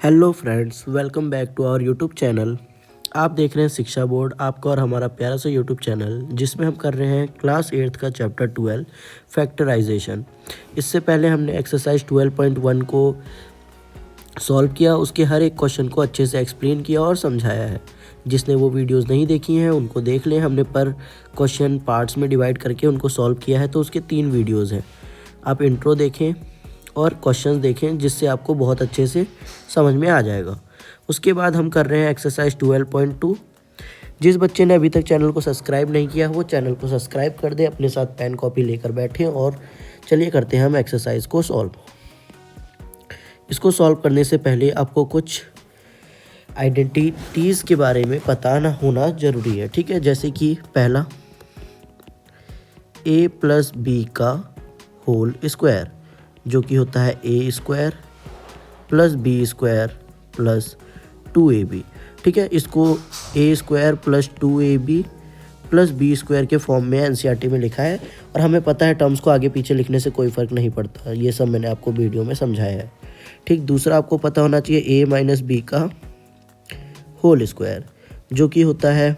Hello friends, welcome back to our YouTube channel. आप देख रहे हैं शिक्षा बोर्ड, आपका और हमारा प्यारा सा यूट्यूब चैनल, जिसमें हम कर रहे हैं क्लास 8th का चैप्टर 12 फैक्टराइजेशन। इससे पहले हमने एक्सरसाइज 12.1 को सॉल्व किया, उसके हर एक क्वेश्चन को अच्छे से एक्सप्लेन किया और समझाया है। जिसने वो वीडियोस नहीं देखी हैं उनको देख लें, हमने पर क्वेश्चन पार्ट्स में डिवाइड करके उनको सॉल्व किया है, तो उसके 3 वीडियोज़ हैं। आप इंट्रो देखें और क्वेश्चंस देखें, जिससे आपको बहुत अच्छे से समझ में आ जाएगा। उसके बाद हम कर रहे हैं एक्सरसाइज 12.2। जिस बच्चे ने अभी तक चैनल को सब्सक्राइब नहीं किया वो चैनल को सब्सक्राइब कर दे, अपने साथ पेन कॉपी लेकर बैठें और चलिए करते हैं हम एक्सरसाइज को सॉल्व। इसको सॉल्व करने से पहले आपको कुछ आइडेंटिटीज़ के बारे में पता होना ज़रूरी है, ठीक है। जैसे कि पहला, a + b का होल स्क्वायर, जो कि होता है a² + b² + 2ab, ठीक है। इसको a² + 2ab + b² के फॉर्म में एनसीईआरटी में लिखा है, और हमें पता है टर्म्स को आगे पीछे लिखने से कोई फ़र्क नहीं पड़ता। ये सब मैंने आपको वीडियो में समझाया है, ठीक। दूसरा, आपको पता होना चाहिए a - b का होल स्क्वायर, जो कि होता है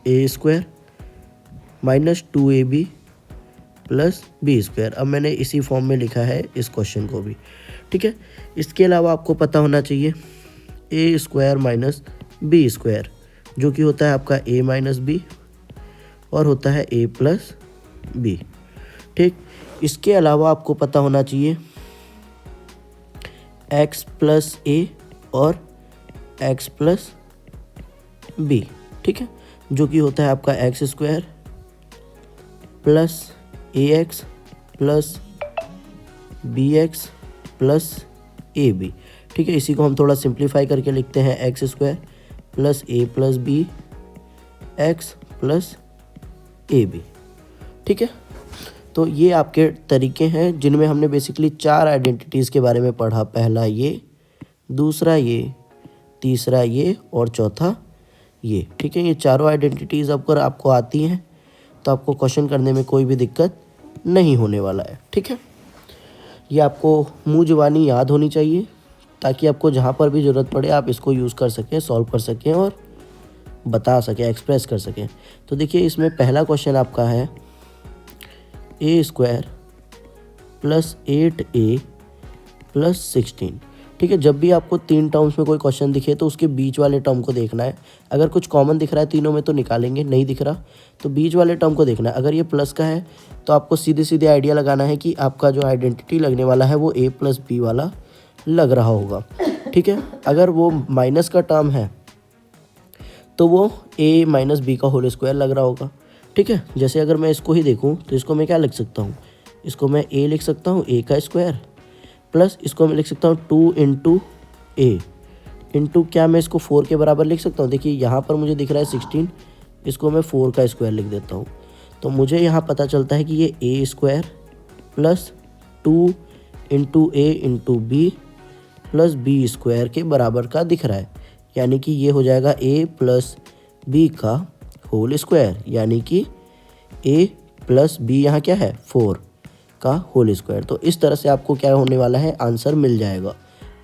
a² - 2ab + b²। अब मैंने इसी फॉर्म में लिखा है इस क्वेश्चन को भी, ठीक है। इसके अलावा आपको पता होना चाहिए a² - b², जो कि होता है आपका a - b और होता है a + b, ठीक। इसके अलावा आपको पता होना चाहिए x + a और x + b, ठीक है, जो कि होता है आपका x² + ax + bx + ab, ठीक है। इसी को हम थोड़ा सिंप्लीफाई करके लिखते हैं x² + a + b x + ab, ठीक है। तो ये आपके तरीके हैं जिनमें हमने बेसिकली 4 आइडेंटिटीज़ के बारे में पढ़ा। पहला ये, दूसरा ये, तीसरा ये और चौथा ये, ठीक है। ये चारों आइडेंटिटीज़ अगर आपको आती हैं तो आपको क्वेश्चन करने में कोई भी दिक्कत नहीं होने वाला है, ठीक है। ये आपको मुँह ज़ुबानी याद होनी चाहिए, ताकि आपको जहाँ पर भी ज़रूरत पड़े आप इसको यूज़ कर सकें, सॉल्व कर सकें और बता सकें, एक्सप्रेस कर सकें। तो देखिए, इसमें पहला क्वेश्चन आपका है a² + 8a + 16, ठीक है। जब भी आपको 3 टर्म्स में कोई क्वेश्चन दिखे तो उसके बीच वाले टर्म को देखना है। अगर कुछ कॉमन दिख रहा है तीनों में तो निकालेंगे, नहीं दिख रहा तो बीच वाले टर्म को देखना है। अगर ये प्लस का है तो आपको सीधे सीधे आइडिया लगाना है कि आपका जो आइडेंटिटी लगने वाला है वो a + b वाला लग रहा होगा, ठीक है। अगर वो माइनस का टर्म है तो वो a - b का होल स्क्वायर लग रहा होगा, ठीक है। जैसे अगर मैं इसको ही देखूँ तो इसको मैं क्या लिख सकता हूँ, इसको मैं a लिख सकता हूँ, a का स्क्वायर, प्लस इसको मैं लिख सकता हूँ 2 × a इंटू, क्या मैं इसको 4 के बराबर लिख सकता हूँ। देखिए यहाँ पर मुझे दिख रहा है 16, इसको मैं 4 का स्क्वायर लिख देता हूँ, तो मुझे यहाँ पता चलता है कि ये a² + 2 × a × b + b² के बराबर का दिख रहा है। यानी कि ये हो जाएगा a + b का होल स्क्वायर, यानी कि a + b यहाँ क्या है 4 का होल स्क्वायर। तो इस तरह से आपको क्या होने वाला है, आंसर मिल जाएगा।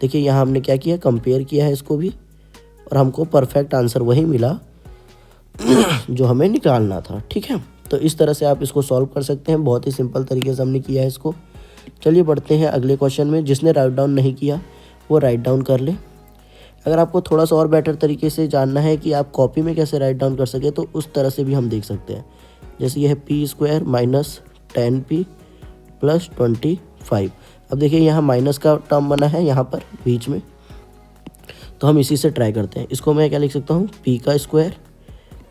देखिए यहाँ हमने क्या किया, कंपेयर किया है इसको भी, और हमको परफेक्ट आंसर वही मिला जो हमें निकालना था, ठीक है। तो इस तरह से आप इसको सॉल्व कर सकते हैं, बहुत ही सिंपल तरीके से हमने किया है इसको। चलिए बढ़ते हैं अगले क्वेश्चन में। जिसने राइट डाउन नहीं किया वो राइट डाउन कर ले। अगर आपको थोड़ा सा और बेटर तरीके से जानना है कि आप कॉपी में कैसे राइट डाउन कर सके, तो उस तरह से भी हम देख सकते हैं। जैसे यह है p² - 10p + 25। अब देखिए यहाँ माइनस का टर्म बना है यहाँ पर बीच में, तो हम इसी से ट्राई करते हैं। इसको मैं क्या लिख सकता हूँ, p का स्क्वायर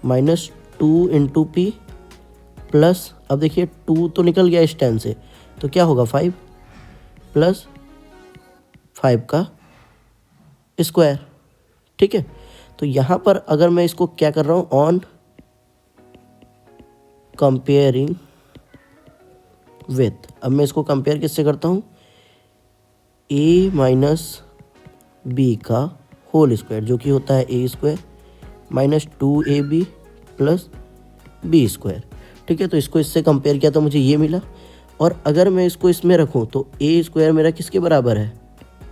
- 2 × p प्लस, अब देखिए 2 तो निकल गया इस 10 से, तो क्या होगा 5 + 5 का स्क्वायर, ठीक है। तो यहाँ पर अगर मैं इसको क्या कर रहा हूँ, ऑन कंपेयरिंग विथ, अब मैं इसको कंपेयर किससे करता हूँ, a - b का होल स्क्वायर, जो कि होता है a² - 2ab + b², ठीक है। तो इसको इससे कंपेयर किया तो मुझे ये मिला, और अगर मैं इसको इसमें रखूँ तो a² मेरा किसके बराबर है,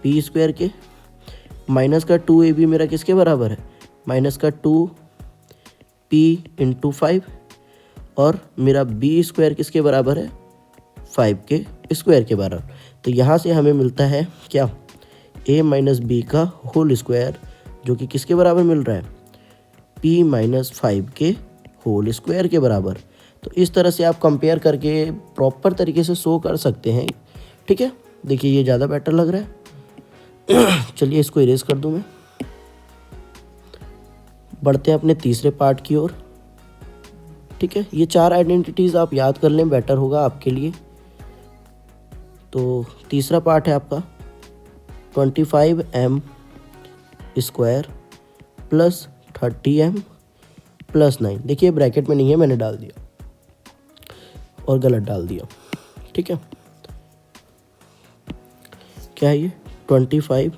p² के, माइनस का 2ab मेरा किसके बराबर है, माइनस का 2p इंटू 5, और मेरा b स्क्वायर किसके बराबर है, 5 के स्क्वायर के बराबर। तो यहाँ से हमें मिलता है क्या, a माइनस बी का होल स्क्वायर, जो कि किसके बराबर मिल रहा है, p माइनस 5 के होल स्क्वायर के बराबर। तो इस तरह से आप कंपेयर करके प्रॉपर तरीके से शो कर सकते हैं। ठीक है, देखिए ये ज़्यादा बेटर लग रहा है। चलिए इसको इरेज कर दूं मैं। बढ़ते हैं अपने तीसरे पार्ट की ओर। ठीक है, ये 4 आइडेंटिटीज़ आप याद कर लें, बेटर होगा आपके लिए। तो तीसरा पार्ट है आपका 25m square plus 30m plus 9। देखिए ब्रैकेट में नहीं है, मैंने डाल दिया और गलत डाल दिया। ठीक है, क्या है ये, 25m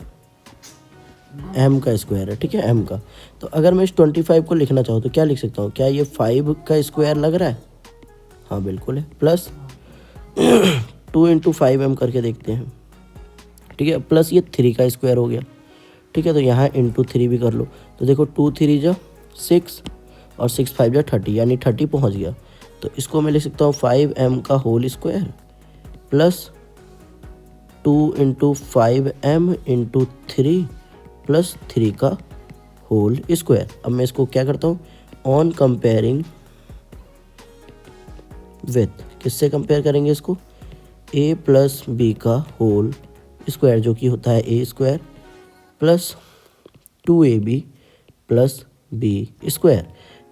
का स्क्वायर है। ठीक है, m का। तो अगर मैं इस 25 को लिखना चाहूँ तो क्या लिख सकता हूँ, क्या ये 5 का स्क्वायर लग रहा है, हाँ बिल्कुल है, प्लस 2 इंटू 5m करके देखते हैं। ठीक है, प्लस ये 3 का स्क्वायर हो गया। ठीक है, तो यहाँ इंटू 3 भी कर लो। तो देखो 2 3 जा 6 और 6 5 जा 30, यानी 30 पहुँच गया। तो इसको मैं लिख सकता हूँ 5m का whole square plus 2 into 5m into 3 plus 3 का होल स्क्वायर। अब मैं इसको क्या करता हूँ, ऑन कंपेयरिंग विथ, किससे कंपेयर करेंगे इसको, a प्लस बी का होल स्क्वायर, जो कि होता है a square plus 2ab plus B square.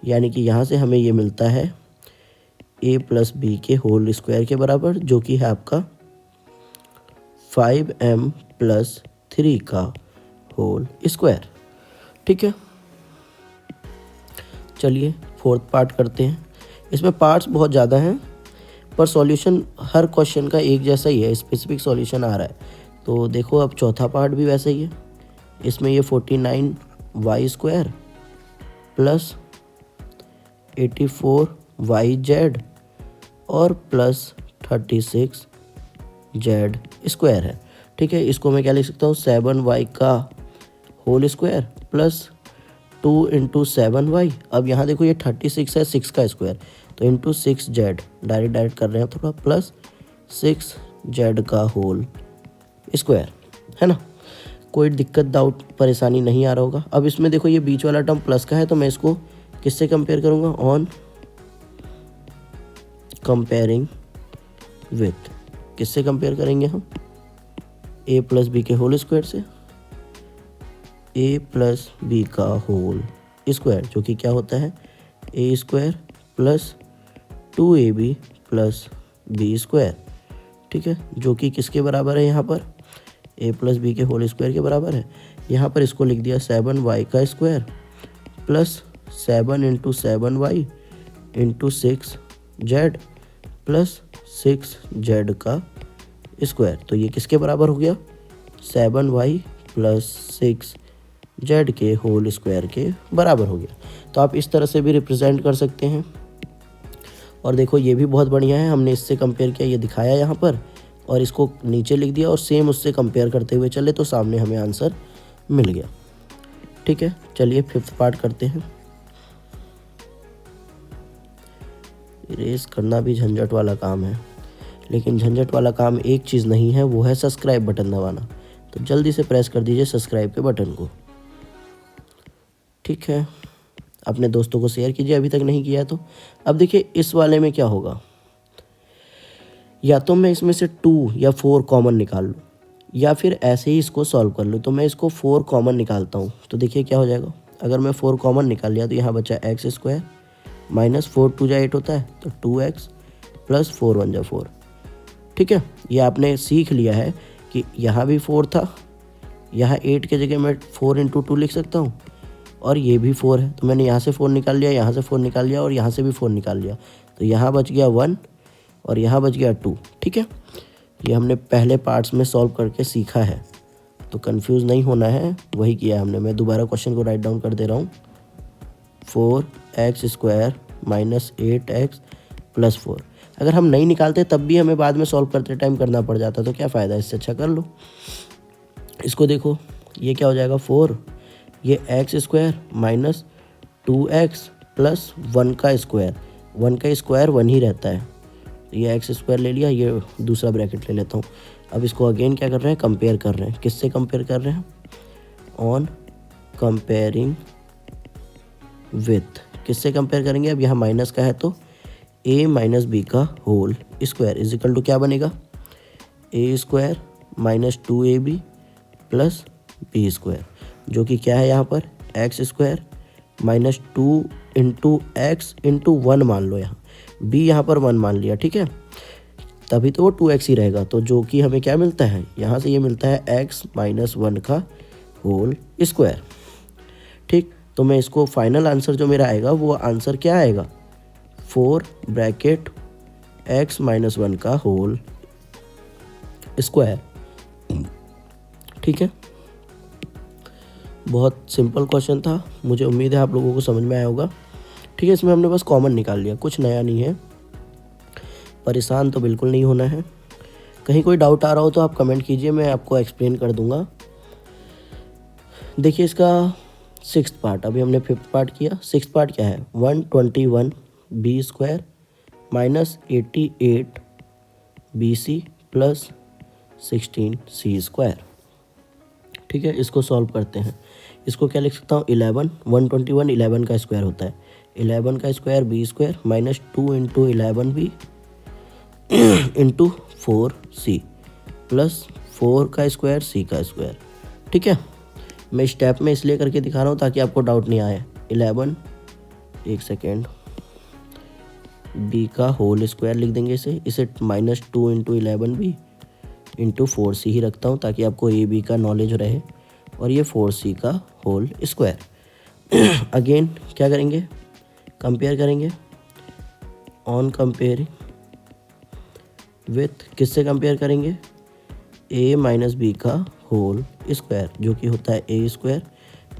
यानी कि यहाँ से हमें ये मिलता है a प्लस बी के होल स्क्वायर के बराबर, जो कि है आपका 5m प्लस 3 का होल स्क्वायर। ठीक है, चलिए फोर्थ पार्ट करते हैं। इसमें पार्ट्स बहुत ज़्यादा हैं पर सॉल्यूशन हर क्वेश्चन का एक जैसा ही है, स्पेसिफिक सॉल्यूशन आ रहा है। तो देखो अब चौथा पार्ट भी वैसा ही है। इसमें ये 49y स्क्वायर प्लस 84yz और प्लस 36z स्क्वायर है। ठीक है, इसको मैं क्या लिख सकता हूँ, 7y का whole square plus 2 into 7y। अब यहाँ देखो ये 36 है, 6 का स्क्वायर, तो इंटू 6z, डायरेक्ट कर रहे हैं थोड़ा, प्लस 6z का होल स्क्वायर, है ना। कोई दिक्कत डाउट परेशानी नहीं आ रहा होगा। अब इसमें देखो ये बीच वाला टर्म प्लस का है, तो मैं इसको किससे कंपेयर करूँगा, ऑन कंपेयरिंग विथ, किससे कंपेयर करेंगे हम, a प्लस बी के होल स्क्वायर से, a प्लस बी का होल स्क्वायर, जो कि क्या होता है a square plus 2ab plus B square. ठीक है, जो कि किसके बराबर है, यहाँ पर a प्लस बी के होल स्क्वायर के बराबर है। यहाँ पर इसको लिख दिया 7y का square plus 7 into 7y into 6z plus 6z का स्क्वायर। तो ये किसके बराबर हो गया, 7y प्लस 6z के होल स्क्वायर के बराबर हो गया। तो आप इस तरह से भी रिप्रेजेंट कर सकते हैं। और देखो ये भी बहुत बढ़िया है, हमने इससे कंपेयर किया, ये दिखाया यहाँ पर, और इसको नीचे लिख दिया और सेम उससे कंपेयर करते हुए चले तो सामने हमें आंसर मिल गया। ठीक है, चलिए फिफ्थ पार्ट करते हैं। इरेज करना भी झंझट वाला काम है, लेकिन झंझट वाला काम एक चीज़ नहीं है, वो है सब्सक्राइब बटन दबाना। तो जल्दी से प्रेस कर दीजिए सब्सक्राइब के बटन को। ठीक है, अपने दोस्तों को शेयर कीजिए अभी तक नहीं किया है तो। अब देखिए इस वाले में क्या होगा, या तो मैं इसमें से 2 या 4 कॉमन निकाल लूँ, या फिर ऐसे ही इसको सॉल्व कर लूँ। तो मैं इसको 4 कॉमन निकालता हूँ, तो देखिए क्या हो जाएगा। अगर मैं 4 कॉमन निकाल लिया तो यहाँ बचा एक्स स्क्वायर माइनस 4 2 जा 8 होता है, तो 2x प्लस 4 1 जा 4। ठीक है, ये आपने सीख लिया है कि यहाँ भी 4 था, यहाँ 8 के जगह मैं 4 इंटू 2 लिख सकता हूँ, और ये भी 4 है, तो मैंने यहाँ से 4 निकाल लिया, यहाँ से 4 निकाल लिया और यहाँ से भी 4 निकाल लिया, तो यहाँ बच गया 1 और यहाँ बच गया 2। ठीक है, ये हमने पहले पार्ट्स में सॉल्व करके सीखा है, तो कंफ्यूज नहीं होना है, वही किया हमने। मैं दोबारा क्वेश्चन को राइट डाउन कर दे रहा हूँ, 4x square minus 8x plus 4। अगर हम नहीं निकालते तब भी हमें बाद में सॉल्व करते टाइम करना पड़ जाता, तो क्या फ़ायदा, इससे अच्छा कर लो। इसको देखो ये क्या हो जाएगा 4, ये x square minus 2x plus 1 का स्क्वायर, 1 का स्क्वायर 1 ही रहता है, ये एक्स स्क्वायर ले लिया, ये दूसरा ब्रैकेट ले लेता हूँ। अब इसको अगेन क्या कर रहे हैं, कंपेयर कर रहे हैं। किससे कंपेयर कर रहे हैं, ऑन कंपेयरिंग विथ, किससे कंपेयर करेंगे, अब यहाँ माइनस का है तो a माइनस बी का whole square is equal to क्या बनेगा, a square minus 2ab plus B square, जो कि क्या है यहाँ पर X square minus 2 into X into 1 मान लो, यहाँ b यहाँ पर 1 मान लिया, ठीक है, तभी तो वो 2x ही रहेगा। तो जो कि हमें क्या मिलता है, यहाँ से ये मिलता है x माइनस 1 का होल स्क्वायर। ठीक, तो मैं इसको फाइनल आंसर जो मेरा आएगा वो आंसर क्या आएगा, 4 ब्रैकेट x माइनस 1 का होल स्क्वायर। ठीक है, बहुत सिंपल क्वेश्चन था, मुझे उम्मीद है आप लोगों को समझ में आया होगा। ठीक है, इसमें हमने बस कॉमन निकाल लिया, कुछ नया नहीं है, परेशान तो बिल्कुल नहीं होना है। कहीं कोई डाउट आ रहा हो तो आप कमेंट कीजिए, मैं आपको एक्सप्लेन कर दूंगा। देखिए इसका 6th पार्ट, अभी हमने 5th पार्ट किया, 6th पार्ट क्या है, 121 B square minus 88 B C plus 16 C square. ठीक है, इसको सॉल्व करते हैं। इसको क्या लिख सकता हूँ, 11, 121 11 का स्क्वायर होता है, 11 का square B square minus 2 into 11 B into 4 C plus 4 का स्क्वायर सी का स्क्वायर। ठीक है, मैं स्टेप में इसलिए करके दिखा रहा हूँ ताकि आपको डाउट नहीं आए। 11, एक सेकेंड, बी का होल स्क्वायर लिख देंगे इसे माइनस 2 इंटू 11 बी इंटू 4 सी ही रखता हूँ ताकि आपको ए बी का नॉलेज रहे, और ये 4 सी का होल स्क्वायर। अगेन क्या करेंगे, कंपेयर करेंगे, ऑन कंपेयरिंग विथ, किससे कंपेयर करेंगे, a माइनस बी का होल स्क्वायर, जो कि होता है a square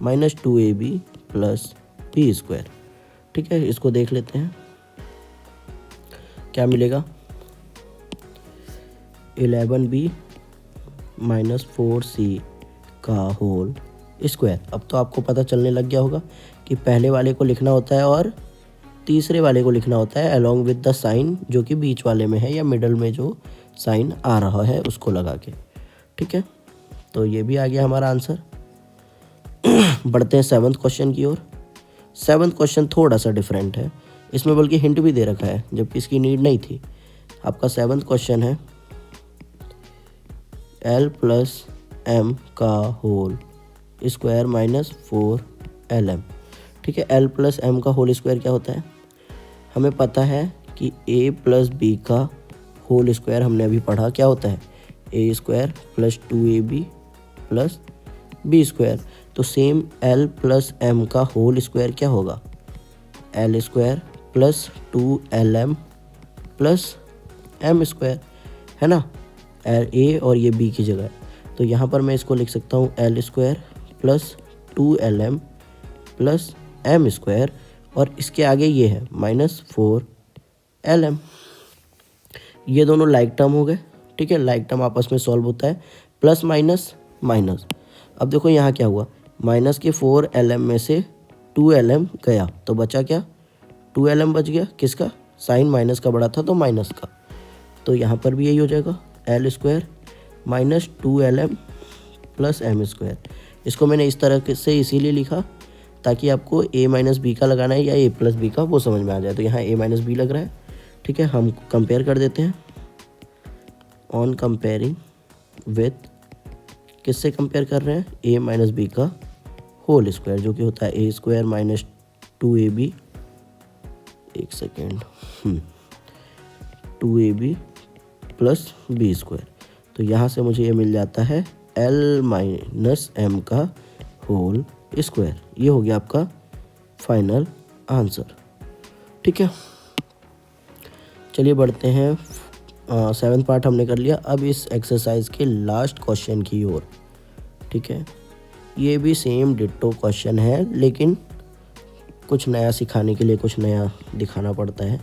minus 2ab plus B square. ठीक है, इसको देख लेते हैं क्या मिलेगा, 11b माइनस 4c का होल स्क्वायर। अब तो आपको पता चलने लग गया होगा कि पहले वाले को लिखना होता है और तीसरे वाले को लिखना होता है अलॉन्ग विद द साइन जो कि बीच वाले में है या मिडल में जो साइन आ रहा है उसको लगा के। ठीक है, तो ये भी आ गया हमारा आंसर। बढ़ते हैं 7th क्वेश्चन की ओर। 7th क्वेश्चन थोड़ा सा डिफरेंट है, इसमें बल्कि हिंट भी दे रखा है जबकि इसकी नीड नहीं थी। आपका 7th क्वेश्चन है l प्लस m का होल स्क्वायर माइनस 4lm। ठीक है, l प्लस m का होल स्क्वायर क्या होता है, हमें पता है कि a प्लस बी का होल स्क्वायर हमने अभी पढ़ा क्या होता है, a square plus 2ab plus B square. तो सेम l प्लस m का होल स्क्वायर क्या होगा, l square plus 2lm plus m square, है ना, a और ये b की जगह। तो यहाँ पर मैं इसको लिख सकता हूँ l square plus 2lm plus m square, और इसके आगे ये है माइनस 4lm। ये दोनों लाइक टर्म हो गए। ठीक है, लाइक टर्म आपस में सॉल्व होता है, प्लस माइनस माइनस। अब देखो यहाँ क्या हुआ, माइनस के 4lm में से 2lm गया तो बचा क्या, 2lm बच गया, किसका, साइन माइनस का बड़ा था तो माइनस का। तो यहाँ पर भी यही हो जाएगा l square minus 2lm plus m square. इसको मैंने इस तरह से इसीलिए लिखा ताकि आपको a माइनस बी का लगाना है या a प्लस बी का वो समझ में आ जाए। तो यहाँ a माइनस बी लग रहा है। ठीक है, हम कंपेयर कर देते हैं, ऑन कंपेयरिंग विथ, किससे कंपेयर कर रहे हैं, a माइनस बी का होल स्क्वायर जो कि होता है a स्क्वायर माइनस 2ab, एक second, 2ab plus B square. तो यहाँ से मुझे ये मिल जाता है l माइनस m का होल स्क्वायर। ये हो गया आपका फाइनल आंसर। ठीक है, चलिए बढ़ते हैं, 7th पार्ट हमने कर लिया। अब इस एक्सरसाइज के लास्ट क्वेश्चन की ओर। ठीक है, ये भी सेम डिट्टो क्वेश्चन है लेकिन कुछ नया सिखाने के लिए कुछ नया दिखाना पड़ता है।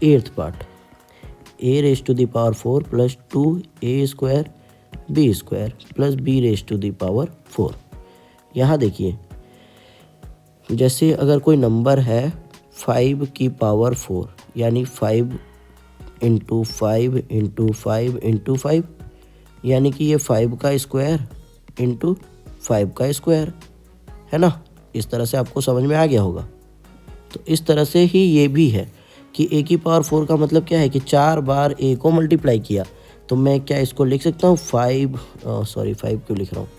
8th part, a raise to the power 4 plus 2a square B square plus B raise to the power 4। यहाँ देखिए, जैसे अगर कोई नंबर है 5 की पावर 4 यानी 5 इंटू 5 इंटू 5 इंटू 5, यानी कि ये 5 का स्क्वायर इंटू 5 का स्क्वायर है ना। इस तरह से आपको समझ में आ गया होगा। तो इस तरह से ही ये भी है कि a की पावर 4 का मतलब क्या है कि 4 बार a को मल्टीप्लाई किया। तो मैं क्या इसको लिख सकता हूँ 5 क्यों लिख रहा हूँ,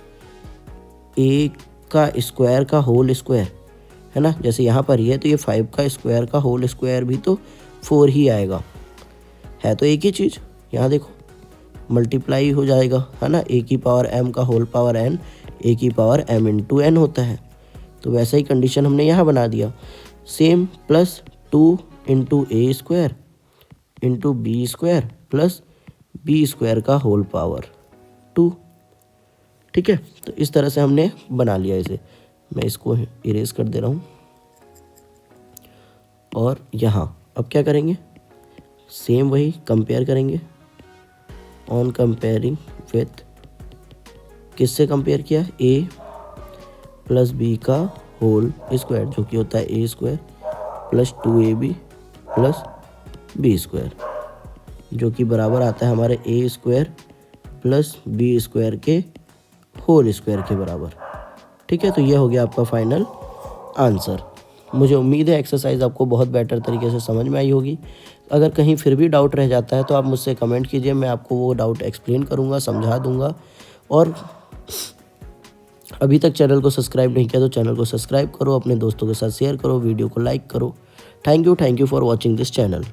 a का स्क्वायर का होल स्क्वायर है ना। जैसे यहाँ पर ये है तो ये 5 का स्क्वायर का होल स्क्वायर भी तो 4 ही आएगा, है तो एक ही चीज़। यहाँ देखो मल्टीप्लाई हो जाएगा है ना, a की पावर m का होल पावर n a की पावर m इंटू n होता है। तो वैसा ही कंडीशन हमने यहाँ बना दिया। Same plus 2 into A square into B square plus B square का होल पावर 2। ठीक है, तो इस तरह से हमने बना लिया इसे। मैं इसको इरेज कर दे रहा हूँ। और यहाँ अब क्या करेंगे, सेम वही कंपेयर करेंगे। ऑन कंपेयरिंग विथ, किससे कंपेयर किया, a प्लस बी का होल स्क्वायर जो कि होता है A square plus 2ab plus B square, जो कि बराबर आता है हमारे A square plus B square के होल स्क्वायर के बराबर। ठीक है, तो ये हो गया आपका फाइनल आंसर। मुझे उम्मीद है एक्सरसाइज आपको बहुत बेटर तरीके से समझ में आई होगी। अगर कहीं फिर भी डाउट रह जाता है तो आप मुझसे कमेंट कीजिए, मैं आपको वो डाउट एक्सप्लेन करूँगा, समझा दूँगा। और अभी तक चैनल को सब्सक्राइब नहीं किया तो चैनल को सब्सक्राइब करो, अपने दोस्तों के साथ शेयर करो, वीडियो को लाइक करो। Thank you for watching this channel.